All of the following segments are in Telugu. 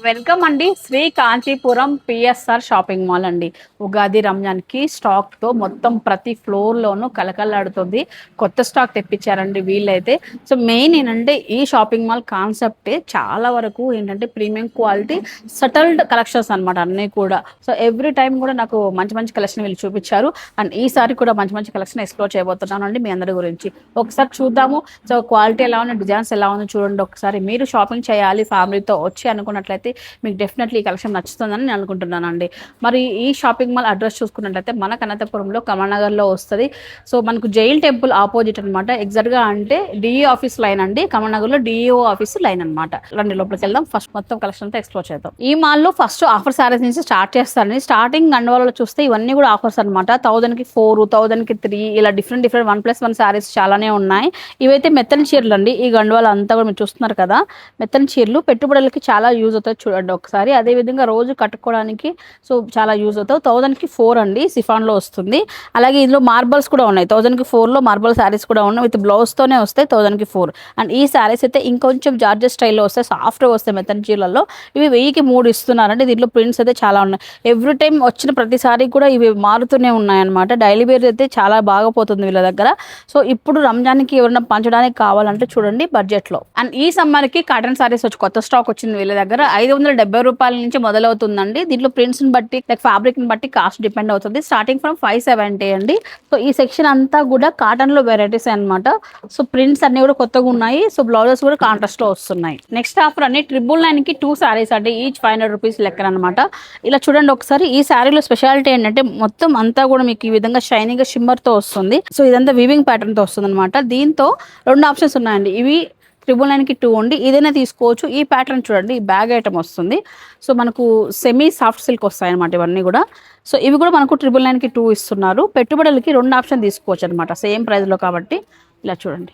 వెల్కమ్ అండి Shri Kanchipuram PSR shopping mall అండి. ఉగాది రంజాన్కి స్టాక్తో మొత్తం ప్రతి ఫ్లోర్లోనూ కలకలాడుతుంది. కొత్త స్టాక్ తెప్పించారండి వీళ్ళైతే. సో మెయిన్ ఏంటంటే ఈ షాపింగ్ మాల్ కాన్సెప్టే చాలా వరకు ఏంటంటే ప్రీమియం క్వాలిటీ సటల్డ్ కలెక్షన్స్ అనమాట అన్నీ కూడా. సో ఎవ్రీ టైం కూడా నాకు మంచి మంచి కలెక్షన్ వీళ్ళు చూపించారు. అండ్ ఈసారి కూడా మంచి మంచి కలెక్షన్ ఎక్స్ప్లోర్ చేయబోతున్నాను అండి మీ అందరి గురించి. ఒకసారి చూద్దాము. సో క్వాలిటీ ఎలా ఉంది, డిజైన్స్ ఎలా ఉందో చూడండి ఒకసారి. మీరు షాపింగ్ చేయాలి ఫ్యామిలీతో వచ్చి అనుకున్నట్లయితే మీకు డెఫినెట్లీ ఈ కలెక్షన్ నచ్చుతుందని నేను అనుకుంటున్నానండి. మరి ఈ షాపింగ్ మాల్ అడ్రస్ చూసుకున్నట్లయితే మన అనంతపురంలో కమలనగర్లో వస్తుంది. సో మనకు జైల్ టెంపుల్ ఆపోజిట్ అనమాట. ఎగ్జాక్ట్గా అంటే డిఈ ఆఫీస్ లైన్ అండి. కమలనగర్లో డిఈఓ ఆఫీస్ లైన్ అనమాట. రండి లోపలికి వెళ్దాం. ఫస్ట్ మొత్తం కలెక్షన్ అంతా ఎక్స్ప్లోర్ చేద్దాం. ఈ మాల్లో ఫస్ట్ ఆఫర్ సారీస్ నుంచి స్టార్ట్ చేస్తారండి. స్టార్టింగ్ గండవాళ్ళలో చూస్తే ఇవన్నీ కూడా ఆఫర్స్ అనమాట. 1000కి 4, 1000కి 3 ఇలా డిఫరెంట్ 1+1 సారీస్ చాలానే ఉన్నాయి. ఇవైతే మెత్తని చీరలు అండి. ఈ గండవాళ్ళ అంతా కూడా మీరు చూస్తున్నారు కదా, మెత్తని చీరలు పెట్టుబడులకి చాలా యూజ్ అవుతాయి. చూడండి ఒకసారి. అదే విధంగా రోజు కట్టుకోవడానికి సో చాలా యూజ్ అవుతాయి. 1000కి 4 అండి, సిఫాన్ లో వస్తుంది. అలాగే ఇందులో మార్బల్స్ కూడా ఉన్నాయి. 1000కి 4లో మార్బల్ శారీస్ కూడా ఉన్నాయి. విత్ బ్లౌజ్ తోనే వస్తాయి 1000కి 4. అండ్ ఈ శారీస్ అయితే ఇంకొంచెం జార్జెస్ స్టైల్లో వస్తాయి, సాఫ్ట్గా వస్తాయి మెత్తని చీరలలో. ఇవి 1000కి 3 ఇస్తున్నారండి. దీంట్లో ప్రింట్స్ అయితే చాలా ఉన్నాయి. ఎవ్రీ టైం వచ్చిన ప్రతిసారి కూడా ఇవి మారుతూనే ఉన్నాయన్నమాట. డైలీ వేర్ అయితే చాలా బాగా పోతుంది వీళ్ళ దగ్గర. సో ఇప్పుడు రంజాన్కి ఎవరైనా పంచడానికి కావాలంటే చూడండి బడ్జెట్లో. అండ్ ఈ సమ్మర్కి కాటన్ శారీస్ వచ్చి కొత్త స్టాక్ వచ్చింది వీళ్ళ దగ్గర. 570 రూపాయల నుంచి మొదలవుతుందండి. దీంట్లో ప్రింట్స్ ని బట్టి లైక్ ఫ్యాబ్రిక్ ని బట్టి కాస్ట్ డిపెండ్ అవుతుంది. స్టార్టింగ్ ఫ్రమ్ 570 అండి. సో ఈ సెక్షన్ అంతా కూడా కాటన్ లో వెరైటీస్ అనమాట. సో ప్రింట్స్ అన్ని కూడా కొత్తగా ఉన్నాయి. సో బ్లౌజెస్ కూడా కాంట్రాస్ట్ లో వస్తున్నాయి. నెక్స్ట్ ఆఫర్ అన్ని 999కి 2 సారీస్ అండి. ఈచ్ 500 రూపీస్ లెక్కన అనమాట. ఇలా చూడండి ఒకసారి. ఈ శారీలో స్పెషాలిటీ ఏంటంటే మొత్తం అంతా కూడా మీకు ఈ విధంగా షైనింగ్ గా షిమ్మర్ తో వస్తుంది. సో ఇదంతా వీవింగ్ ప్యాటర్న్ తో వస్తుంది అనమాట. దీంతో 2 ఆప్షన్స్ ఉన్నాయండి. ఇవి 999కి 2 ఉండి ఏదైనా తీసుకోవచ్చు. ఈ ప్యాటర్న్ చూడండి, ఈ బ్యాగ్ ఐటమ్ వస్తుంది. సో మనకు సెమీ సాఫ్ట్ సిల్క్ వస్తాయి అనమాట ఇవన్నీ కూడా. సో ఇవి కూడా మనకు 999కి 2 ఇస్తున్నారు. పెట్టుబడులకి 2 ఆప్షన్ తీసుకోవచ్చు అనమాట సేమ్ ప్రైస్లో కాబట్టి. ఇలా చూడండి,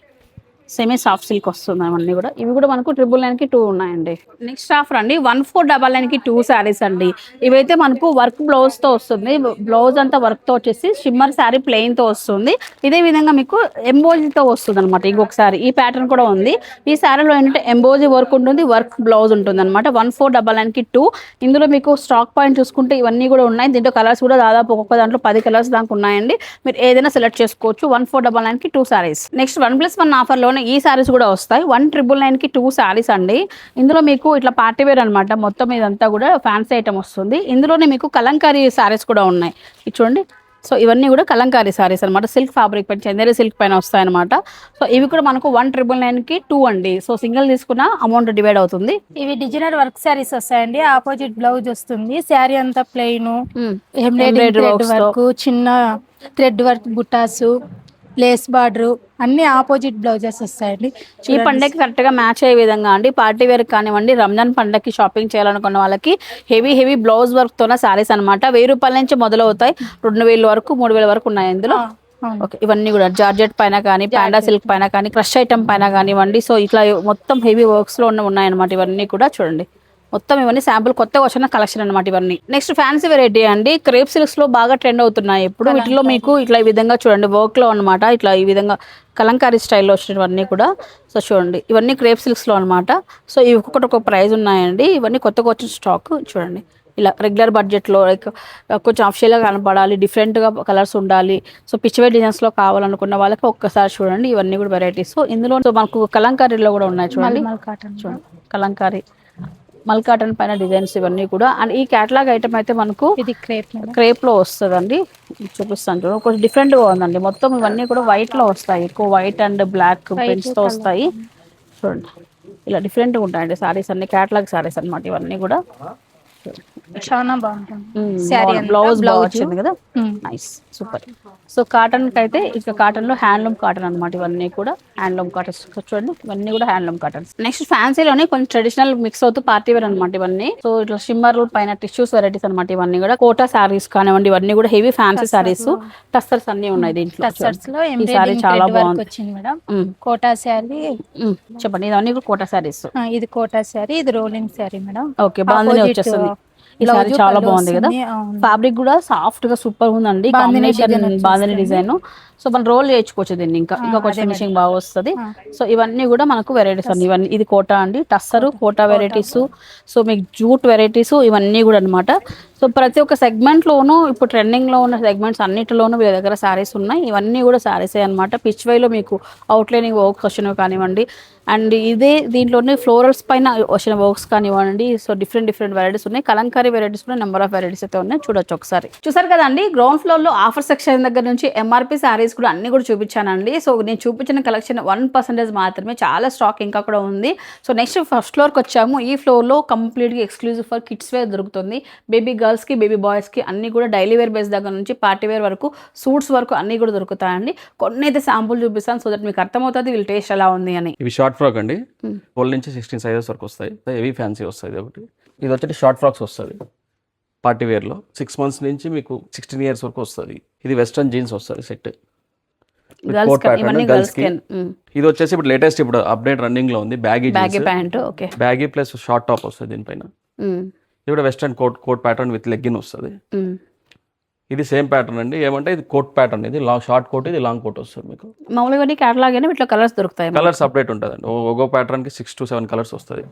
సెమీ సాఫ్ట్ సిల్క్ వస్తుంది అవన్నీ కూడా. ఇవి కూడా మనకు 999కి 2 ఉన్నాయండి. నెక్స్ట్ ఆఫర్ అండి 1499కి 2 శారీస్ అండి. ఇవైతే మనకు వర్క్ బ్లౌజ్ తో వస్తుంది. బ్లౌజ్ అంతా వర్క్ తో వచ్చేసి షిమ్మర్ శారీ ప్లెయిన్ తో వస్తుంది. ఇదే విధంగా మీకు ఎంబోజీతో వస్తుంది అనమాట. ఇంకొకసారి ఈ ప్యాటర్న్ కూడా ఉంది. ఈ శారీలో ఏంటంటే ఎంబోజీ వర్క్ ఉంటుంది, వర్క్ బ్లౌజ్ ఉంటుంది అనమాట. 1499కి 2. ఇందులో మీకు స్టాక్ పాయింట్ చూసుకుంటే ఇవన్నీ కూడా ఉన్నాయి. దీంట్లో కలర్స్ కూడా దాదాపు ఒక్కొక్క దాంట్లో 10 కలర్స్ దాకా ఉన్నాయండి. మీరు ఏదైనా సెలెక్ట్ చేసుకోవచ్చు. 1499కి 2 శారీస్. నెక్స్ట్ 1+1 ఆఫర్లోనే ఈ శారీస్ కూడా వస్తాయి. 1999కి 2 శారీస్ అండి. ఇందులో మీకు ఇట్లా పార్టీ వేర్ అనమాట. మొత్తం ఇదంతా కూడా ఫ్యాన్సీ ఐటమ్ వస్తుంది. ఇందులోనే మీకు కలంకారీ శారీస్ కూడా ఉన్నాయి. ఇది చూడండి. సో ఇవన్నీ కూడా కలంకారీ శారీస్ అనమాట. సిల్క్ ఫ్యాబ్రిక్ పైన, చందేరి సిల్క్ పైన వస్తాయి అనమాట. సో ఇవి కూడా మనకు 1999కి 2 అండి. సో సింగిల్ తీసుకున్న అమౌంట్ డివైడ్ అవుతుంది. ఇవి డిజైనర్ వర్క్ శారీస్ వస్తాయండి. ఆపోజిట్ బ్లౌజ్ వస్తుంది. శారీ అంతా ప్లెయిన్, ఎంబ్రాయిడరీ వర్క్, చిన్న థ్రెడ్ వర్క్, బుటాసు, లేస్ బార్డర్ అన్ని ఆపోజిట్ బ్లౌజెస్ వస్తాయండి. ఈ పండగకి కరెక్ట్ గా మ్యాచ్ అయ్యే విధంగా అండి. పార్టీ వేర్ కానివ్వండి, రంజాన్ పండగకి షాపింగ్ చేయాలనుకున్న వాళ్ళకి హెవీ బ్లౌజ్ వర్క్ తోన శారీస్ అనమాట. 1000 రూపాయల నుంచి మొదలవుతాయి. 2000 వరకు 3000 వరకు ఉన్నాయి ఇందులో. ఓకే, ఇవన్నీ కూడా జార్జెట్ పైన కానీ, పాండా సిల్క్ పైన కానీ, క్రష్ ఐటమ్ పైన కానివ్వండి. సో ఇట్లా మొత్తం హెవీ వర్క్స్ లో ఉన్నాయన్నమాట. ఇవన్నీ కూడా చూడండి. మొత్తం ఇవన్నీ శాంపుల్ కొత్తగా వచ్చిన కలెక్షన్ అనమాట ఇవన్నీ. నెక్స్ట్ ఫ్యాన్సీ వెరైటీ అండి. క్రేప్ సిల్క్స్ లో బాగా ట్రెండ్ అవుతున్నాయి ఇప్పుడు. వీటిలో మీకు ఇట్లా ఈ విధంగా చూడండి వర్క్ లో అనమాట. ఇట్లా ఈ విధంగా కలంకారీ స్టైల్లో వచ్చినవన్నీ కూడా. సో చూడండి, ఇవన్నీ క్రేప్ సిల్క్స్ లో అనమాట. సో ఇవి ఒక్కొక్కటి ఒక ప్రైస్ ఉన్నాయండి. ఇవన్నీ కొత్తగా వచ్చిన స్టాక్ చూడండి. ఇలా రెగ్యులర్ బడ్జెట్లో లైక్ కొంచెం అఫిషియల్గా కనపడాలి, డిఫరెంట్గా కలర్స్ ఉండాలి. సో పిచ్చివేర్ డిజైన్స్లో కావాలనుకున్న వాళ్ళకి ఒక్కసారి చూడండి. ఇవన్నీ కూడా వెరైటీస్. సో ఇందులో మనకు కలంకారీలో కూడా ఉన్నాయి చూడండి. చూడండి కలంకారీ, మల్ కాటన్ పైన డిజైన్స్ ఇవన్నీ కూడా. అండ్ ఈ క్యాటలాగ్ ఐటమ్ అయితే మనకు ఇది క్రేప్ లో వస్తుందండి. చూపిస్తాను చూడండి. కొంచెం డిఫరెంట్ గా ఉందండి. మొత్తం ఇవన్నీ కూడా వైట్ లో వస్తాయి. ఎక్కువ వైట్ అండ్ బ్లాక్ ప్రింట్స్ తో వస్తాయి. చూడండి ఇలా డిఫరెంట్ గా ఉంటాయండి సారీస్ అన్ని. క్యాటలాగ్ సారీస్ అనమాట ఇవన్నీ కూడా. చాలా బాగుంటుంది. బ్లౌజ్ వచ్చింది కదా, నైస్ సూపర్. సో కాటన్ కి అయితే ఇక కాటన్ లో హ్యాండ్లూమ్ కాటన్ అనమాట. ఇవన్నీ కూడా హ్యాండ్లూమ్ కాటన్స్ చూడండి. ఇవన్నీ కూడా హ్యాండ్లూమ్ కాటన్స్. నెక్స్ట్ ఫ్యాన్సీలోనే కొంచెం ట్రెడిషనల్ మిక్స్ అవుతూ పార్టీ వేర్ అనమాట ఇవన్నీ. సో ఇట్లా షిమ్మర్ పైన టిష్యూస్ వెరైటీస్ అనమాట ఇవన్నీ కూడా. కోటా సారీస్ కానివ్వండి, ఇవన్నీ కూడా హెవీ ఫ్యాన్సీ సారీస్. టస్సర్స్ అన్ని ఉన్నాయి దీంట్లో. ఈ సారీ చాలా బాగుంది మేడం. కోటా శారీ చెప్పండి. ఇవన్నీ కూడా కోటా సారీస్. ఇది కోటా శారీ, ఇది రోలింగ్ శారీ మేడం. ఓకే, బాగుంది వచ్చేస్తుంది. ఈ సారీ చాలా బాగుంది కదా, అవును. ఫ్యాబ్రిక్ కూడా సాఫ్ట్ గా సూపర్ ఉందండి, కాంబినేషన్ బాందని డిజైన్. సో మనం రోల్ చేసుకోవచ్చు దీన్ని, ఇంకా కొంచెం ఫినిషింగ్ బాగా వస్తుంది. సో ఇవన్నీ కూడా మనకు వెరైటీస్ అండి, ఇవన్నీ ఇది కోటా అండి, టస్సరు కోటా వెరైటీస్, సో మీకు జూట్ వెరైటీస్ ఇవన్నీ కూడా అనమాట. సో ప్రతి ఒక్క సెగ్మెంట్ లోను ఇప్పుడు ట్రెండింగ్ లో ఉన్న సెగ్మెంట్స్ అన్నిటిలోనూ వీళ్ళ దగ్గర శారీస్ ఉన్నాయి. ఇవన్నీ కూడా శారీసే అనమాట. పిచ్ వేలో మీకు అవుట్లైనింగ్ వర్క్స్ వచ్చినవి కానివ్వండి, అండ్ ఇదే దీంట్లోనే ఫ్లోరల్స్ పైన వచ్చిన వర్క్స్ కానివ్వండి. సో డిఫరెంట్ వెరైటీస్ ఉన్నాయి, కలంకారీ వెరైటీస్ కూడా నెంబర్ ఆఫ్ వెరైటీస్ అయితే ఉన్నాయి. చూడొచ్చు ఒకసారి. చూసారు కదండి, గ్రౌండ్ ఫ్లోర్ లో ఆఫర్ సెక్షన్ దగ్గర నుంచి ఎంఆర్పి శారీస్ కూడా అన్ని కూడా చూపించానండి. సో నేను చూపించిన కలెక్షన్ 1% మాత్రమే, చాలా స్టాక్ ఇంకా కూడా ఉంది. సో నెక్స్ట్ ఫస్ట్ ఫ్లోర్కి వచ్చాము. ఈ ఫ్లోర్లో కంప్లీట్గా ఎక్స్క్లూజివ్ ఫర్ కిడ్స్ వేర్ దొరుకుతుంది. బేబీ గర్ల్స్కి బేబీ బాయ్స్కి అన్ని కూడా డైలీ వేర్ బేస్ దగ్గర నుంచి పార్టీ వేర్ వరకు, సూట్స్ వరకు అన్ని కూడా దొరుకుతాయండి. కొన్ని అయితే శాంపుల్ చూపిస్తాను, సో దట్ మీకు అర్థమవుతుంది వీళ్ళ టేస్ట్ ఎలా ఉంది అని. ఇవి షార్ట్ ఫ్రాక్ అండి, 12 నుంచి 16 సైజెస్ వరకు వస్తాయి. హెవీ ఫ్యాన్సీ వస్తాయి. ఒకటి ఇది వచ్చి షార్ట్ ఫ్రాక్స్ వస్తుంది పార్టీ వేర్లో, 6 months నుంచి మీకు 16 years వరకు వస్తుంది. ఇది వెస్ట్రన్ జీన్స్ వస్తుంది సెట్, కోట్ ప్యాటర్న్ గర్ల్స్ కి. ఇది వచ్చేసి ఇప్పుడు లేటెస్ట్, ఇప్పుడు అప్డేట్ రన్నింగ్ లో ఉంది, baggy pant, okay, baggy plus short top వస్తుంది దీనిపైన. ఇది కూడా western coat pattern with legging వస్తుంది. ఇది సేమ్ ప్యాటర్న్ అండి, ఏమంటే ఇది కోట్ ప్యాటర్న్, ఇది లాంగ్ షార్ట్ కోట్, ఇది లాంగ్ కోట్ వస్తుంది మీకు. మామూలుగా కేటలాగ్ అయినా ఇట్లా కలర్స్ దొరుకుతాయి, కలర్ సపరేట్ ఉంటుంది అండి, ఒక్కో ప్యాటర్న్ కి 6 to 7 కలర్స్ వస్తుంది.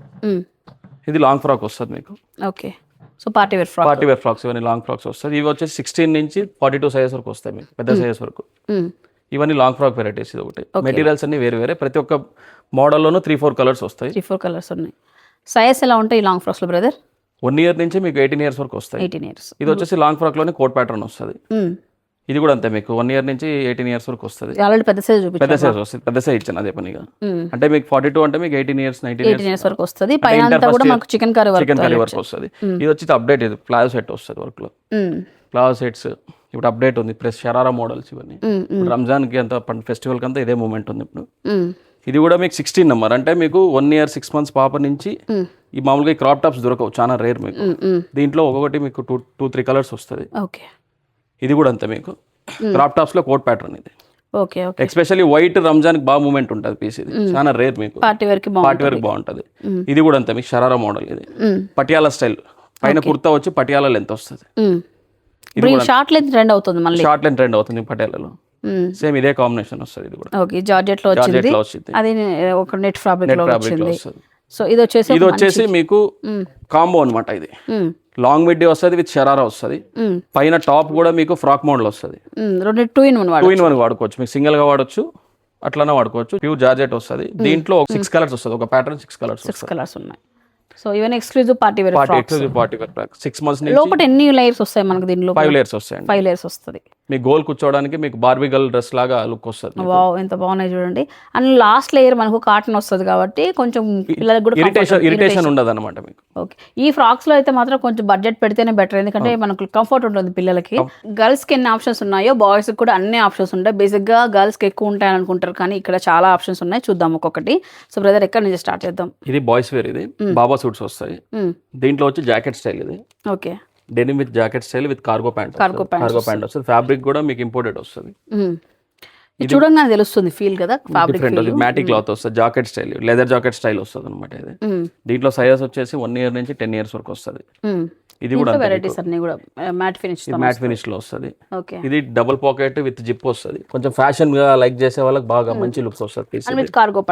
ఇది లాంగ్ ఫ్రాక్ వస్తుంది మీకు. Okay, so party wear frocks ఇవన్నీ లాంగ్ ఫ్రాక్స్ వస్తుంది. ఇవి వచ్చేసి 16 నుంచి 42 సైజెస్ వరకు వస్తాయి మీకు, పెద్ద సైజెస్ వరకు. ఇవన్నీ లాంగ్ ఫ్రాక్ వెరైటీస్. ఇది ఒకటి, మెటీరియల్స్ అన్ని వేరే, ప్రతి ఒక్క మోడల్లోనూ 3-4 కలర్స్ వస్తాయి. 3-4 కలర్స్ ఉన్నాయి. సైజ్ ఎలా ఉంటాయి లాంగ్ ఫ్రాక్స్ లో బ్రదర్? 1 year నుంచి మీకు 18 years వరకు వస్తాయి. 18 years. ఇది వచ్చేసి లాంగ్ ఫ్రాక్ లోనే కోట్ ప్యాటర్న్ వస్తుంది. ఇది కూడా అంతే, మీకు 1 year నుంచి 18 years వరకు వస్తుంది. ఆల్రెడీ పెద్ద సైజ్ వస్తుంది, పెద్ద సైజ్ ఇచ్చాను అదే పనిగా. అంటే మీకు 42 అంటే మీకు 18 years 19 years వరకు వస్తుంది. పైన అంతా కూడా మనకు చికెన్ కర్రీ వర్క్ వస్తుంది. ఇది వచ్చి అప్డేట్, ఇది ప్లాజో సెట్ వస్తుంది వర్క్ లో. ప్లాజో సెట్స్ ఇప్పుడు అప్డేట్ ఉంది, ప్లస్ షరారా మోడల్స్ ఇవన్నీ. రంజాన్ కి అంత ఫెస్టివల్ కి అంతా ఇదే మూమెంట్ ఉంది ఇప్పుడు. ఇది కూడా మీకు 16 నెంబర్, అంటే మీకు 1 year 6 months పాప నుంచి ఈ మామూలుగా క్రాప్ టాప్స్ దొరకవు, చాలా రేర్ మీకు. దీంట్లో ఒక్కొక్కటి మీకు 2-3 కలర్స్ వస్తుంది. ఇది కూడా అంతే మీకు క్రాప్ టాప్స్ లో కోట్ ప్యాటర్న్ ఇది. ఓకే, ఎస్పెషల్లీ వైట్ రంజాన్ కి బాగా మూమెంట్ ఉంటుంది పీస్, ఇది చాలా రేర్ మీకు, పార్టీ వేర్ కి బాగుంటది. ఇది కూడా అంతే మీకు షరారా మోడల్, ఇది పటియాలా స్టైల్, పైన కుర్తా వచ్చి పటియాలా లెంత్ వస్తుంది. షార్ట్ లెంత్ ట్రెండ్ అవుతుంది, మళ్ళీ షార్ట్ లెంత్ ట్రెండ్ అవుతుంది పటియాలలో. సేమ్ ఇదే కాంబినేషన్ వస్తుంది. ఇది కూడా ఓకే, జార్జెట్ లో వచ్చింది, అది ఒక నెట్ ఫ్యాబ్రిక్ లో వచ్చింది. సో ఇది వచ్చేసి మీకు కాంబో అన్నమాట. ఇది లాంగ్ మిడ్డీ వస్తుంది విత్ షరారా వస్తుంది, పైన టాప్ కూడా మీకు ఫ్రాక్ మోడల్ వస్తుంది. 2 in 1 వాడుకోవచ్చు, మీకు సింగిల్ గా వాడచ్చు, అట్లానే వాడుకోవచ్చు. ప్యూర్ జార్జెట్ వస్తుంది. దీంట్లో 6 కలర్స్ వస్తుంది, ఒక ప్యాటర్న్ 6 కలర్స్ ఉన్నాయి. సో ఇవన్నీ exclusive party wear frocks. 6 months నుంచి లోపల ఎన్ని లేయర్స్ వస్తాయి మనకు? దీనిలో 5 layers వస్తాయి. 5 layers వస్తుంది. మీ గోల్ కూర్చోవడానికి మీకు బార్బీ గర్ల్ డ్రెస్ లాగా లుక్ వస్తుంది. వావ్, ఎంత బాగున్నాయి చూడండి. అండ్ లాస్ట్ లేయర్ మనకు కాటన్ వస్తుంది కాబట్టి కొంచెం పిల్లలకు కూడా ఇరిటేషన్ ఉండదు అనమాట మీకు. ఓకే, ఈ ఫ్రాక్స్ లో అయితే మాత్రం కొంచెం బడ్జెట్ పెడితేనే బెటర్, ఎందుకంటే మనకు కంఫర్ట్ ఉంటుంది పిల్లలకి. గర్ల్స్ కి ఎన్ని ఆప్షన్స్ ఉన్నాయో బాయ్స్ కి కూడా అన్ని ఆప్షన్స్ ఉంటాయి. బేసిక్ గా గర్ల్స్ కి ఎక్కువ ఉంటాయని అనుకుంటారు, కానీ ఇక్కడ చాలా ఆప్షన్స్ ఉన్నాయి. చూద్దాం ఒక్కొక్కటి. సో బ్రదర్, ఎక్కడ నుంచి స్టార్ట్ చేద్దాం? ఇది బాయ్స్ వేర్, ఇది బాబా సూట్స్ వస్తాయి. దీంట్లో వచ్చి జాకెట్ స్టైల్, ఇది okay, denim with jacket style with cargo pant వస్తుంది. ఫ్యాబ్రిక్ కూడా మీకు ఇంపోర్టెడ్ వస్తుంది. ఇది చూడంగానే తెలుస్తుంది ఫీల్ కదా, ఫ్యాబ్రిక్ మ్యాటిక్ క్లాత్ వస్తుంది. Jacket style, leather jacket style వస్తుంది అనమాట. ఇది దీంట్లో సైజెస్ వచ్చేసి 1 year నుంచి 10 years వరకు వస్తుంది. ఇది కూడా వెరైటీస్ అన్ని కూడా మ్యాట్ ఫినిష్ లో వస్తుంది. ఇది డబుల్ పాకెట్ విత్ జిప్ వస్తుంది. కొంచెం ఫ్యాషన్ గా లైక్ చేసే వాళ్ళకి బాగా మంచి లుక్స్ వస్తుంది. కార్గో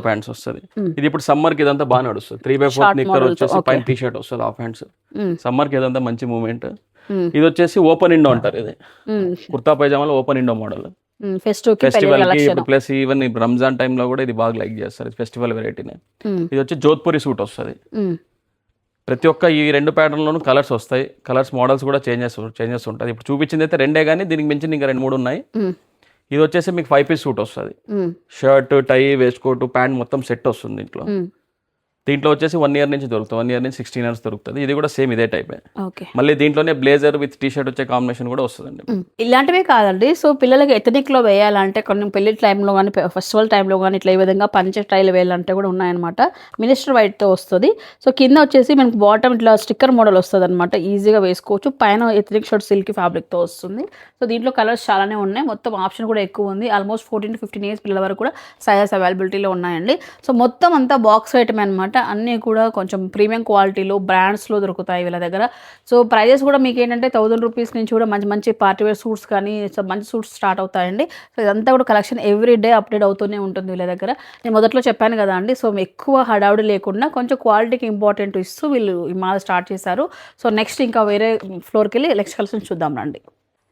ప్యాంట్స్ వస్తుంది. ఇది ఇప్పుడు సమ్మర్ కి ఇదంతా బాగా నడుస్తుంది. 3/4 నిక్కర్ వచ్చేసి పైన టీ షర్ట్ వస్తుంది, హాఫ్ హ్యాండ్స్. సమ్మర్ కి ఇదంతా మంచి మూమెంట్. ఇది వచ్చేసి ఓపెన్ ఇండో అంటారు. ఇది కుర్తా పైజామాలో ఓపెన్ ఇండో మోడల్. ఫెస్టివల్ కి ప్లస్ ఈవెన్ రంజాన్ టైమ్ లో కూడా ఇది బాగా లైక్ చేస్తారు, ఫెస్టివల్ వెరైటీనే. ఇది వచ్చి జోధ్పూరి సూట్ వస్తుంది. ప్రతి ఒక్క ఈ 2 ప్యాటర్న్లోనూ కలర్స్ వస్తాయి. కలర్స్ మోడల్స్ కూడా చేంజెస్ ఉంటుంది. ఇప్పుడు చూపించింది అయితే 2 కానీ దీనికి మించి ఇంకా 2-3 ఉన్నాయి. ఇది వచ్చేసి మీకు 5 piece సూట్ వస్తుంది. షర్ట్, టై, వేస్ట్ కోట్, ప్యాంట్ మొత్తం సెట్ వస్తుంది. దీంట్లో వచ్చేసి 1 year నుంచి దొరుకుతుంది, 1 year నుంచి 16 years దొరుకుతుంది. ఇది కూడా సేమ్ ఇదే టైప్. మళ్ళీ దీంట్లోనే బ్లేజర్ విత్ టీ షర్ట్ వచ్చే కాంబినేషన్ కూడా వస్తుందండి. ఇలాంటివే కాదండి, సో పిల్లలకి ఎథనిక్ లో వేయాలంటే కొన్ని పెళ్లి టైంలో కానీ ఫెస్టివల్ టైంలో కానీ ఇట్లా ఈ విధంగా పంచ స్టైల్ వేయాలంటే కూడా ఉన్నాయన్నమాట. మినిస్టర్ వైట్ తో వస్తుంది. సో కింద వచ్చేసి మనకు బాటమ్ ఇట్లా స్టిక్కర్ మోడల్ వస్తుంది అనమాట, ఈజీగా వేసుకోవచ్చు. పైన ఎథనిక్ షర్ట్ సిల్క్ ఫ్యాబ్రిక్ తో వస్తుంది. సో దీంట్లో కలర్స్ చాలానే ఉన్నాయి, మొత్తం ఆప్షన్ కూడా ఎక్కువ ఉంది. ఆల్మోస్ట్ 14 to 15 years పిల్లల వరకు కూడా సైజెస్ అవైలబిలిటీలో ఉన్నాయండి. సో మొత్తం అంతా బాక్స్ ఐటమ్ అనమాట. అనమాట. అన్నీ కూడా కొంచెం ప్రీమియం క్వాలిటీలో బ్రాండ్స్లో దొరుకుతాయి వీళ్ళ దగ్గర. సో ప్రైజెస్ కూడా మీకు ఏంటంటే 1000 రూపీస్ నుంచి కూడా మంచి మంచి పార్టీవేర్ సూట్స్ కానీ సో మంచి సూట్స్ స్టార్ట్ అవుతాయండి. సో ఇదంతా కూడా కలెక్షన్ ఎవ్రీ డే అప్డేట్ అవుతూనే ఉంటుంది వీళ్ళ దగ్గర. నేను మొదట్లో చెప్పాను కదా అండి, సో ఎక్కువ హడావుడి లేకుండా కొంచెం క్వాలిటీకి ఇంపార్టెంట్ ఇస్తూ వీళ్ళు ఈ మాల్ స్టార్ట్ చేశారు. సో నెక్స్ట్ ఇంకా వేరే ఫ్లోర్కి వెళ్ళి నెక్స్ట్ కలెక్షన్ చూద్దాం రండి.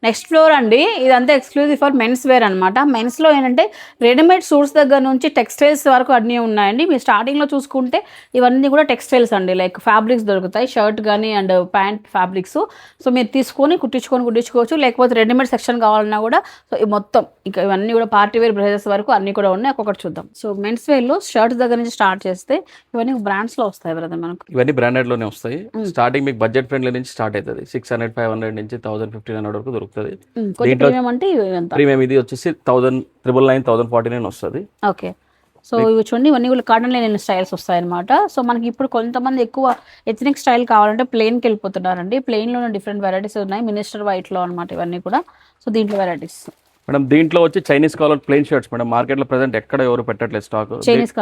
నెక్స్ట్ ఫ్లోర్ అండి, ఇదంతా ఎక్స్క్లూజివ్ ఫర్ మెన్స్ వేర్ అనమాట. మెన్స్లో ఏంటంటే రెడీమేడ్ సూట్స్ దగ్గర నుంచి టెక్స్టైల్స్ వరకు అన్నీ ఉన్నాయండి. మీరు స్టార్టింగ్లో చూసుకుంటే ఇవన్నీ కూడా టెక్స్టైల్స్ అండి, లైక్ ఫ్యాబ్రిక్స్ దొరుకుతాయి, షర్ట్ కానీ అండ్ ప్యాంట్ ఫ్యాబ్రిక్స్. సో మీరు తీసుకొని కుట్టించుకోవచ్చు, లేకపోతే రెడీమేడ్ సెక్షన్ కావాలన్నా కూడా. సో ఈ మొత్తం ఇంకా ఇవన్నీ కూడా పార్టీ వేర్ బ్రదర్స్ వరకు అన్నీ కూడా ఉన్నాయి. ఒక్కొక్కటి చూద్దాం. సో మెన్స్ వేర్లో షర్ట్స్ దగ్గర నుంచి స్టార్ట్ చేస్తే ఇవన్నీ బ్రాండ్స్లో వస్తాయి బ్రదర్ మనకు. ఇవన్నీ బ్రాండెడ్లోనే వస్తాయి. స్టార్టింగ్ మీకు బడ్జెట్ ఫ్రెండ్లీ నుంచి స్టార్ట్ అవుతుంది. 600, 500 నుంచి 1000, 1500 వరకు దొరుకుతుంది. ప్రీమియం అంటే ప్రీమియం ఇది వచ్చేసి 1000, 1049 వస్తుంది. ఓకే. సో ఇవి చూడండి, ఇవన్నీ కూడా కాటన్ లైన్ స్టైల్స్ వస్తాయన్నమాట. సో మనకి ఇప్పుడు కొంతమంది ఎక్కువ ఎథనిక్ స్టైల్ కావాలంటే ప్లెయిన్కి వెళ్ళిపోతున్నారండి. ప్లెయిన్లోనే డిఫరెంట్ వెరైటీస్ ఉన్నాయి. మినిస్టర్ వైట్లో అనమాట ఇవన్నీ కూడా. సో దీంట్లో వెరైటీస్ మేడం దీంట్లో వచ్చి Chinese collar plain shirts madam. Market లో ప్రెసెంట్ ఎక్కడ ఎవరు పెట్టట్లేదు స్టాక్. చైనీస్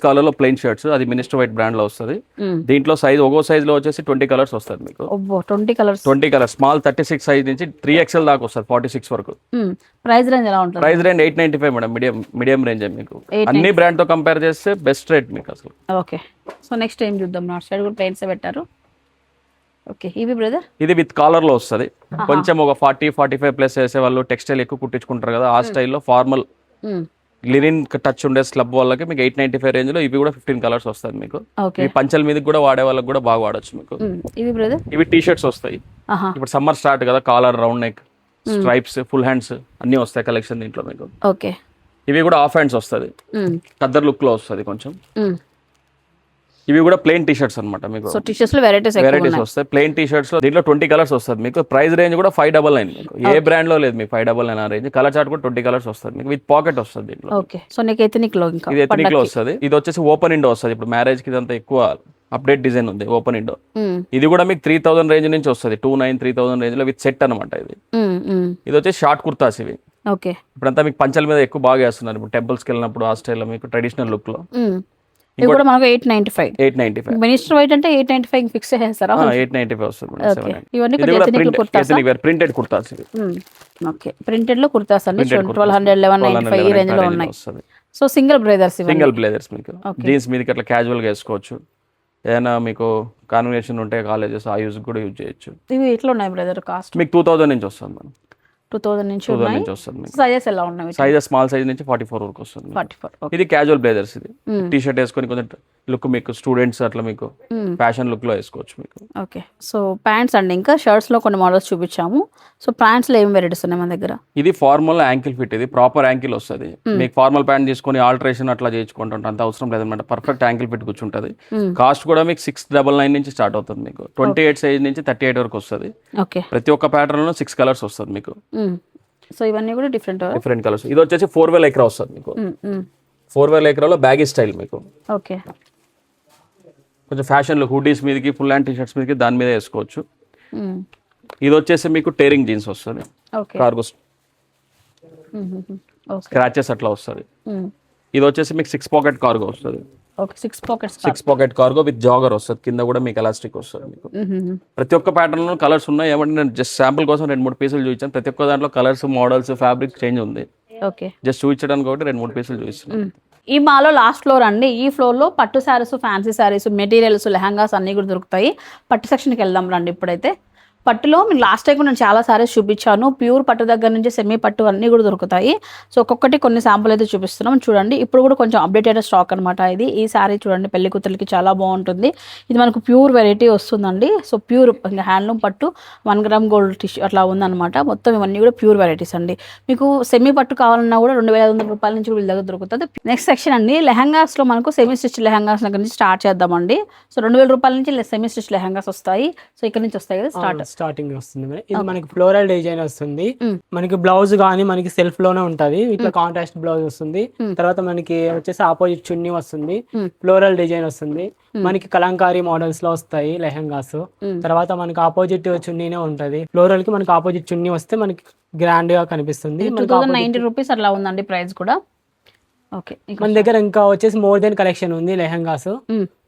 కాలర్ లో ప్లెయిన్ షర్ట్స్, అది మినిస్టర్ వైట్ బ్రాండ్ లో వస్తుంది. దీంట్లో సైజ్ ఒక్కో సైజ్ లో వచ్చేసి 20 కలర్స్ వస్తుంది మీకు. 20 కలర్స్ స్మాల్ 36 సైజ్ నుంచి 3XL దాకా వస్తుంది, 46 వరకు. ప్రైస్ రేంజ్ ఎలా ఉంటుంది? Price range 895 madam. Medium range మీకు అన్ని బ్రాండ్ తో కంపేర్ చేస్తే బెస్ట్ రేట్ మీకు అసలు. ఓకే. సో నెక్స్ట్ ఏం చూద్దాం. నాట్ సైడ్ కూడా ప్లెయిన్స్ పెట్టారు. ఓకే. ఇవి బ్రదర్ ఇది విత్ కాలర్ లో వస్తుంది. కొంచెం ఒక 40-45 ప్లస్ వేసే వాళ్ళు టెక్స్టైల్ ఎక్కువ కుట్టించుకుంటారు కదా, ఆ స్టైల్లో ఫార్మల్ లినిన్ టచ్ ఉండే స్లబ్ వాళ్ళకి మీకు 895 రేంజ్ లో ఇవి కూడా 15 కలర్స్ వస్తుంది మీకు. ఈ పంచల మీద కూడా వాడే వాళ్ళకి కూడా బాగా వాడచ్చు మీకు. ఇవి బ్రదర్ ఇవి టీ షర్ట్స్ వస్తాయి. ఇప్పుడు సమ్మర్ స్టార్ట్ కదా, collar, round neck, stripes, full hands అన్ని వస్తాయి కలెక్షన్ దీంట్లో మీకు. ఓకే. ఇవి కూడా హాఫ్ హ్యాండ్స్ వస్తుంది, కద్దర్ లుక్ లో వస్తుంది కొంచెం. ఇవి కూడా ప్లెయిన్ టీ షర్ట్స్ అనమాట మీకు. సో టీ షర్ట్స్ లో వెరైటీస్ వస్తాయి. ప్లెయిన్ టీ షర్ట్స్ లో దీంట్లో 20 కలర్స్ వస్తుంది మీకు. ప్రైస్ రేంజ్ కూడా 599 మీకు. ఏ బ్రాండ్ లో లేదు మీకు 599 ఆ రేంజ్. కలర్ చార్ట్ కూడా 20 కలర్స్ వస్తుంది మీకు, విత్ పాకెట్ వస్తుంది దీంట్లో. ఓకే. సో నీకు ఎథనిక్ లో ఇంకా ఇది ఎథనిక్ లో వస్తుంది. ఇది వచ్చేసి ఓపెన్ ఇండో వస్తుంది. ఇప్పుడు మ్యారేజ్ కి ఇదంతా ఎక్కువ అప్డేట్ డిజైన్ ఉంది ఓపెన్ ఇండో. ఇది కూడా మీకు 3000 రేంజ్ నుంచి వస్తుంది. 29,000 రేంజ్ లో విత్ సెట్ అనమాట ఇది. ఇది వచ్చేసి షార్ట్ కుర్తాస్ ఇవి. ఓకే. ఇప్పుడంతా మీకు పంచల మీద ఎక్కువ బాగా వేస్తున్నారు. ఇప్పుడు టెంపుల్స్ కి వెళ్ళినప్పుడు ఆ స్టైల్లో మీకు ట్రెడిషనల్ లుక్ లో. ఇది కూడా మనకు 895. మినిస్టర్ వైట్ అంటే 895 ఫిక్స్ చేస్తారా? 895 వస్తుంది. ఇవన్నీ ప్రింటెడ్ కుర్తాస్. ఓకే. ప్రింటెడ్ లో కుర్తాస్ అండి 1200, 1195 ఈ రేంజ్ లో ఉన్నాయి. సో సింగిల్ బ్లేజర్స్ మీకు జీన్స్ మీదకి అట్లా క్యాజువల్ గా వేసుకోవచ్చు. ఏదైనా మీకు కాన్వెన్షన్ ఉంటే కాలేజెస్ ఆ యూజ్ కూడా యూజ్ చేయొచ్చు. ఇవి ఎట్లా ఉన్నాయి బ్రదర్? కాస్ట్ మీకు 2000 నుంచి వస్తుంది మేడం. 2000 నుంచి వస్తుంది. సైజెస్ ఎలా ఉన్నాయి? సైజెస్ స్మాల్ సైజ్ నుంచి 44 వరకు వస్తుంది. 44. ఇది క్యాజువల్ బ్లేజర్స్. ఇది టీ షర్ట్ వేసుకొని కొంచెం లుక్ మీకు స్టూడెంట్స్ అట్లా మీకు ఫ్యాషన్ లుక్ లో వేసుకోవచ్చు మీకు. ఓకే. సో ప్యాంట్స్ అండి, ఇంకా షర్ట్స్ లో కొన్ని మోడల్స్ చూపించాము. సో ప్యాంట్స్ లో ఏం వెరైటీస్ ఉన్నాయి మన దగ్గర? ఇది ఫార్మల్ యాంకిల్ ఫిట్. ఇది ప్రాపర్ యాంకిల్ వస్తుంది మీకు. ఫార్మల్ ప్యాంట్ తీసుకొని ఆల్టరేషన్ అట్లా చేయించుకుంటుంటే అంత అవసరం లేదన్నమాట. పర్ఫెక్ట్ యాంకిల్ ఫిట్ కూర్చుంటుంది. కాస్ట్ కూడా మీకు 699 నుంచి స్టార్ట్ అవుతుంది మీకు. 28 సైజ్ నుంచి 38 వరకు వస్తుంది. ఓకే. ప్రతి ఒక్క ప్యాటర్న్ లో 6 కలర్స్ వస్తుంది మీకు. సో ఇవన్నీ కూడా డిఫరెంట్ కలర్స్. ఇది వచ్చేసి 4 ఎక్రా వస్తుంది మీకు. 4 ఎక్రాలో బ్యాగీ స్టైల్ మీకు. ఓకే. కొంచెం ఫ్యాషన్ లుక్, హుడీస్ మీదకి, ఫుల్ హ్యాండ్ టీ షర్ట్స్ మీదకి దాని మీద వేసుకోవచ్చు. ఇది వచ్చేసి మీకు టేరింగ్ జీన్స్ వస్తుంది, కార్గో స్క్రాచెస్ అట్లా వస్తుంది. ఇది వచ్చేసి మీకు 6 పాకెట్ కార్గో వస్తుంది. 6 పాకెట్ కార్గో విత్ జాగర్ వస్తుంది. కింద కూడా మీకు ఎలాస్టిక్ వస్తుంది మీకు. ప్రతి ఒక్క ప్యాటర్న్ లో కలర్స్ ఉన్నాయి. ఏమంటే నేను జస్ట్ శాంపుల్ కోసం 2-3 పీసులు చూపించాను. ప్రతి ఒక్క దాంట్లో కలర్స్, మోడల్స్, ఫ్యాబ్రిక్ చేంజ్ ఉంది. జస్ట్ చూపించడానికి ఒకటి 2-3 పీసులు చూపిస్తున్నాను. ఈ మాలో లాస్ట్ ఫ్లోర్ అండి. ఈ ఫ్లోర్ లో పట్టు శారీస్, ఫ్యాన్సీ శారీస్, మెటీరియల్స్, లెహంగాస్ అన్ని కూడా దొరుకుతాయి. పట్టు సెక్షన్కి వెళ్దాం రండి. ఇప్పుడైతే పట్టులో మీకు లాస్ట్ టైం కూడా నేను చాలా సారీస్ చూపించాను. ప్యూర్ పట్టు దగ్గర నుంచి సెమీ పట్టు అన్నీ కూడా దొరుకుతాయి. సో ఒక్కొక్కటి కొన్ని శాంపుల్ అయితే చూపిస్తున్నాం చూడండి. ఇప్పుడు కూడా కొంచెం అప్డేటెడ్ స్టాక్ అనమాట ఇది. ఈ సారీ చూడండి, పెళ్లి కూతురికి చాలా బాగుంటుంది. ఇది మనకు ప్యూర్ వెరైటీ వస్తుందండి. సో ప్యూర్ హ్యాండ్లూమ్ పట్టు 1 గ్రామ్ గోల్డ్ టిష్యూ అట్లా ఉందన్నమాట. మొత్తం ఇవన్నీ కూడా ప్యూర్ వెరైటీస్ అండి. మీకు సెమీ పట్టు కావాలన్నా కూడా 2500 రూపాయల నుంచి వీళ్ళ దగ్గర దొరుకుతుంది. నెక్స్ట్ సెక్షన్ అండి, లెహంగాస్లో మనకు సెమీ స్టిచ్ లెహంగాస్ దగ్గర నుంచి స్టార్ట్ చేద్దామండి. సో 2000 రూపాయల నుంచి సెమీ స్టిచ్ లెహంగాస్ వస్తాయి. సో ఇక్కడ నుంచి వస్తాయి కదా స్టార్టింగ్ వస్తుంది. ఇది మనకి ఫ్లోరల్ డిజైన్ వస్తుంది. మనకి బ్లౌజ్ గానీ మనకి సెల్ఫ్ లోనే ఉంటది. ఇట్లా కాంట్రాస్ట్ బ్లౌజ్ వస్తుంది. తర్వాత మనకి వచ్చేసి ఆపోజిట్ చున్నీ వస్తుంది. ఫ్లోరల్ డిజైన్ వస్తుంది. మనకి కలంకారీ మోడల్స్ లో వస్తాయి లెహంగాస్. తర్వాత మనకి ఆపోజిట్ చున్నీనే ఉంటది. ఫ్లోరల్ కి మనకి ఆపోజిట్ చున్నీ వస్తే మనకి గ్రాండ్ గా కనిపిస్తుంది. 2090 రూపీస్ అట్లా ఉందండి ప్రైస్ కూడా. ఓకే. మన దగ్గర ఇంకా వచ్చేసి మోర్ దెన్ కలెక్షన్ ఉంది లెహంగాస్.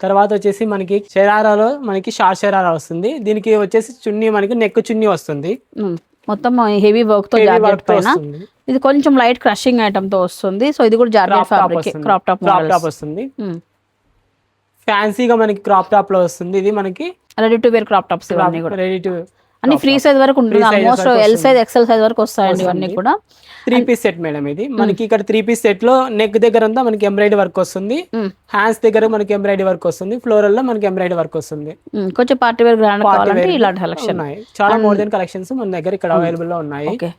తర్వాత వచ్చేసి మనకి షరారాలో మనకి షార్ట్ షరారా వస్తుంది. దీనికి వచ్చేసి చున్నీ మనకి నెక్ చున్నీ వస్తుంది. మొత్తం హెవీ వర్క్ తో జార్జెట్ పైన ఇది కొంచెం లైట్ క్రషింగ్ ఐటమ్ తో వస్తుంది. సో ఇది కూడా జార్జెట్ ఫ్యాబ్రిక్ క్రాప్ టాప్ వస్తుంది. ఫ్యాన్సీగా మనకి క్రాప్ టాప్ లో వస్తుంది. ఇది మనకి ready to wear crop tops ఇవన్నీ కూడా రెడీ టు అన్ని ఫ్రీ సైజ్ వరకు ఉంటుంది. Almost L size XL size వరకు వస్తాయండి ఇవన్నీ కూడా. 3 పీస్ సెట్ మేడం ఇది మనకి. ఇక్కడ 3 పీస్ సెట్ లో నెక్ దగ్గర అంతా మనకి ఎంబ్రాయిడరీ వర్క్ వస్తుంది. హ్యాండ్స్ దగ్గర మనకి ఎంబ్రాయిడరీ వర్క్ వస్తుంది. ఫ్లోరల్ లో మనకి ఎంబ్రాయిడరీ వర్క్ వస్తుంది. కొంచెం పార్టీ వేర్ గ్రాండ్ కావాలంటే ఇలాంటి కలెక్షన్ ఉన్నాయి. చాలా మోర్ దెన్ కలెక్షన్స్ మన దగ్గర ఇక్కడ అవైలబుల్ లో ఉన్నాయి. ఓకే.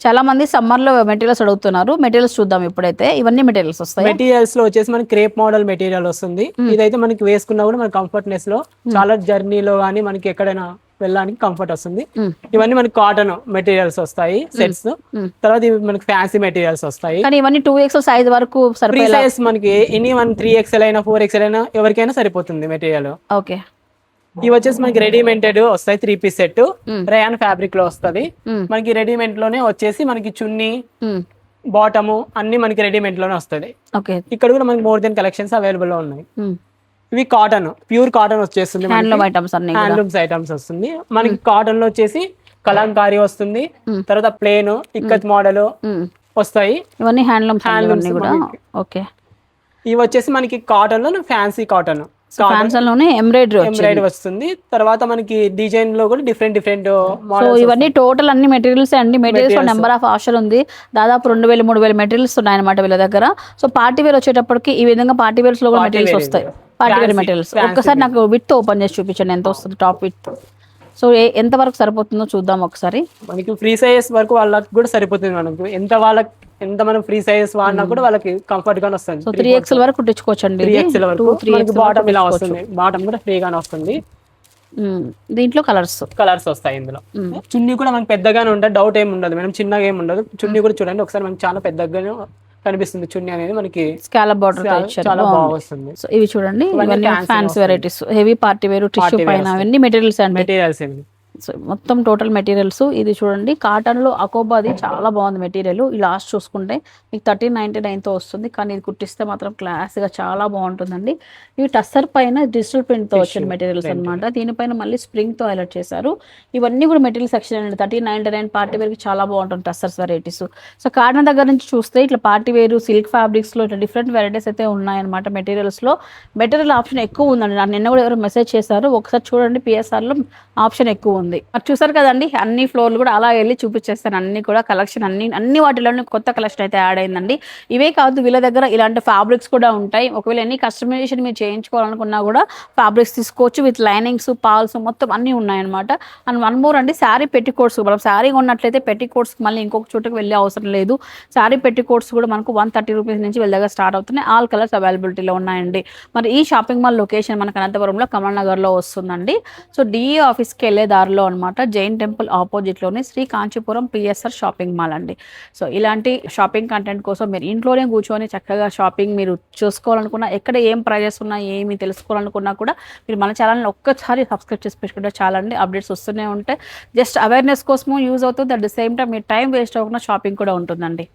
చాలా మంది సమ్మర్ లో మెటీరియల్స్ అడుగుతున్నారు. మెటీరియల్స్ చూద్దాం ఇప్పుడైతే. ఇవన్నీ మెటీరియల్స్ వస్తాయి. మెటీరియల్స్ లో వచ్చేసి మనకి క్రేప్ మోడల్ మెటీరియల్ వస్తుంది. ఇదైతే మనకి వేసుకున్నా కూడా మన కంఫర్ట్నెస్ లో చాలా జర్నీలో గానీ మనకి ఎక్కడైనా వెళ్ళడానికి కంఫర్ట్ వస్తుంది. ఇవన్నీ మనకి కాటన్ మెటీరియల్స్ వస్తాయి సెట్స్. తర్వాత ఇవి మనకి ఫ్యాన్సీ మెటీరియల్స్ వస్తాయి. కానీ ఇవన్నీ 2XL సైజ్ వరకు ఫ్రీ సైజ్ మనకి ఎనీ 3XL అయినా 4XL అయినా ఎవరికైనా సరిపోతుంది మెటీరియల్. ఓకే. ఇవి వచ్చేసి మనకి రెడీమేడెడ్ వస్తాయి. 3 పీస్ సెట్ రేయాన్ ఫ్యాబ్రిక్ లో వస్తుంది. మనకి రెడీమేడ్ లోనే వచ్చేసి మనకి చున్నీ బాటము అన్ని మనకి రెడీమేడ్ లోనే వస్తుంది. ఓకే. ఇక్కడ కూడా మనకి మోర్ దెన్ కలెక్షన్స్ అవైలబుల్ లో ఉన్నాయి. ఇవి కాటన్ ప్యూర్ కాటన్ వచ్చేస్తుంది. హ్యాండ్లూమ్ ఐటమ్స్ అన్ని హ్యాండ్లూమ్స్ ఐటమ్స్ వస్తుంది. మనకి కాటన్ లో వచ్చేసి కలంకారీ వస్తుంది. తర్వాత ప్లేన్ ఇక్కత్ మోడల్ వస్తాయి. ఇవన్నీ హ్యాండ్లూమ్స్ కూడా. ఓకే. ఇవి వచ్చేసి మనకి కాటన్ లో ఫ్యాన్సీ కాటన్ లోనే ఎంబ్రాయిడరీ వస్తుంది. తర్వాత మనకి డిజైన్ లో కూడా డిఫరెంట్ సో ఇవన్నీ టోటల్ అన్ని మెటీరియల్స్ అండి. మెటీరియల్స్ నెంబర్ ఆఫ్ ఆప్షన్ ఉంది. దాదాపు 2000-3000 మెటీరియల్స్ ఉన్నాయన్నమాట వీళ్ళ దగ్గర. సో పార్టీ వేర్ వచ్చేటప్పటికి ఈ విధంగా పార్టీ వేర్స్ లో కూడా మెటీరియల్స్ వస్తాయి. పార్టీ వేర్ మెటీరియల్స్ ఒక్కసారి నాకు విత్ ఓపెన్ చేసి చూపించండి ఎంత వస్తుంది టాప్ విత్. సో ఎంత వరకు సరిపోతుందో చూద్దాం ఒకసారి. మనకి ఫ్రీ సైజెస్ వరకు వాళ్ళకి కూడా సరిపోతుంది. మనకు ఎంత మనం ఫ్రీ సైజెస్ వాడినా కూడా వాళ్ళకి కంఫర్ట్ గానే వస్తుంది. సో 3XL వరకు కుట్టించుకోవచ్చండి. 3XL వరకు బాటమ్ ఇలా వస్తుంది. బాటమ్ కూడా ఫ్రీగానే వస్తుంది. దీంట్లో కలర్స్ వస్తాయి. ఇందులో చున్నీ కూడా మనకి పెద్దగానే ఉంటుంది. డౌట్ ఏమి ఉండదు మేడం. చిన్నగా ఏమి ఉండదు. చున్నీ కూడా చూడండి ఒకసారి మనకి చాలా పెద్దగానే కనిపిస్తుంది. చున్నీ అనేది మనకి స్కాలప్ బార్డర్ చాలా బాగా వస్తుంది. సో ఇవి చూడండి ఇవన్నీ fancy varieties heavy party wear tissue పైన అవన్నీ మెటీరియల్స్ అండి. సో మొత్తం టోటల్ మెటీరియల్స్. ఇది చూడండి కాటన్ లో అకోబాది చాలా బాగుంది మెటీరియల్. ఈ లాస్ట్ చూసుకుంటే మీకు 1399తో వస్తుంది. కానీ ఇది కుట్టిస్తే మాత్రం క్లాస్ గా చాలా బాగుంటుందండి. ఇవి టస్సర్ పైన డిజిటల్ ప్రింట్ తో వచ్చిన మెటీరియల్స్ అనమాట. దీనిపైన మళ్ళీ స్ప్రింగ్ తో హైలైట్ చేశారు. ఇవన్నీ కూడా మెటీరియల్ సెక్షన్ అండి. 1399 పార్టీ వేర్ కి చాలా బాగుంటుంది టస్సర్స్ వెరైటీస్. సో కాటన్ దగ్గర నుంచి చూస్తే ఇట్లా పార్టీ వేర్ సిల్క్ ఫ్యాబ్రిక్స్ లో ఇట్లా డిఫరెంట్ వెరైటీస్ అయితే ఉన్నాయన్నమాట. మెటీరియల్స్ లో మెటీరియల్ ఆప్షన్ ఎక్కువ ఉందండి. నాకు నిన్న కూడా ఎవరు మెసేజ్ చేశారు. ఒకసారి చూడండి PSR లో ఆప్షన్ ఎక్కువ ఉంది. చూసారు కదండి అన్ని ఫ్లోర్లు కూడా అలా వెళ్ళి చూపించేస్తాను. అన్ని కూడా కలెక్షన్ అన్ని వాటిలోనే కొత్త కలెక్షన్ అయితే యాడ్ అయిందండి. ఇవే కాదు వీళ్ళ దగ్గర ఇలాంటి ఫ్యాబ్రిక్స్ కూడా ఉంటాయి. ఒకవేళ ఎన్ని కస్టమైజేషన్ మీరు చేయించుకోవాలనుకున్నా కూడా ఫ్యాబ్రిక్స్ తీసుకోవచ్చు. విత్ లైనింగ్స్ పాల్స్ మొత్తం అన్ని ఉన్నాయన్నమాట. అండ్ 1 మోర్ అండి శారీ పెట్టి కోట్స్. మనం శారీ కొన్నట్లయితే పెట్టి కోట్స్ మళ్ళీ ఇంకొక చోటుకు వెళ్ళే అవసరం లేదు. శారీ పెట్టి కోట్స్ కూడా మనకు 130 రూపీస్ నుంచి వీళ్ళ దగ్గర స్టార్ట్ అవుతున్నాయి. ఆల్ కలర్స్ అవైలబిలిటీలో ఉన్నాయండి. మరి ఈ షాపింగ్ మాల్ లొకేషన్ మనకు అనంతపురంలో కమల్ నగర్లో వస్తుందండి. సో DE ఆఫీస్కి వెళ్ళే దారిలో అనమాట జైన్ టెంపుల్ ఆపోజిట్ లోనే Shri Kanchipuram PSR shopping mall అండి. సో ఇలాంటి షాపింగ్ కంటెంట్ కోసం మీరు ఇంట్లోనే కూర్చొని చక్కగా షాపింగ్ మీరు చూసుకోవాలనుకున్నా, ఎక్కడ ఏం ప్రైజెస్ ఉన్నా ఏమి తెలుసుకోవాలనుకున్నా కూడా మీరు మన ఛానల్ని ఒక్కసారి సబ్స్క్రైబ్ చేసి పెట్టుకుంటే చాలండి. అప్డేట్స్ వస్తూనే ఉంటాయి. జస్ట్ అవేర్నెస్ కోసము యూజ్ అవుతుంది. At the same time me time waste అవ్వకుండా షాపింగ్ కూడా ఉంటుందండి.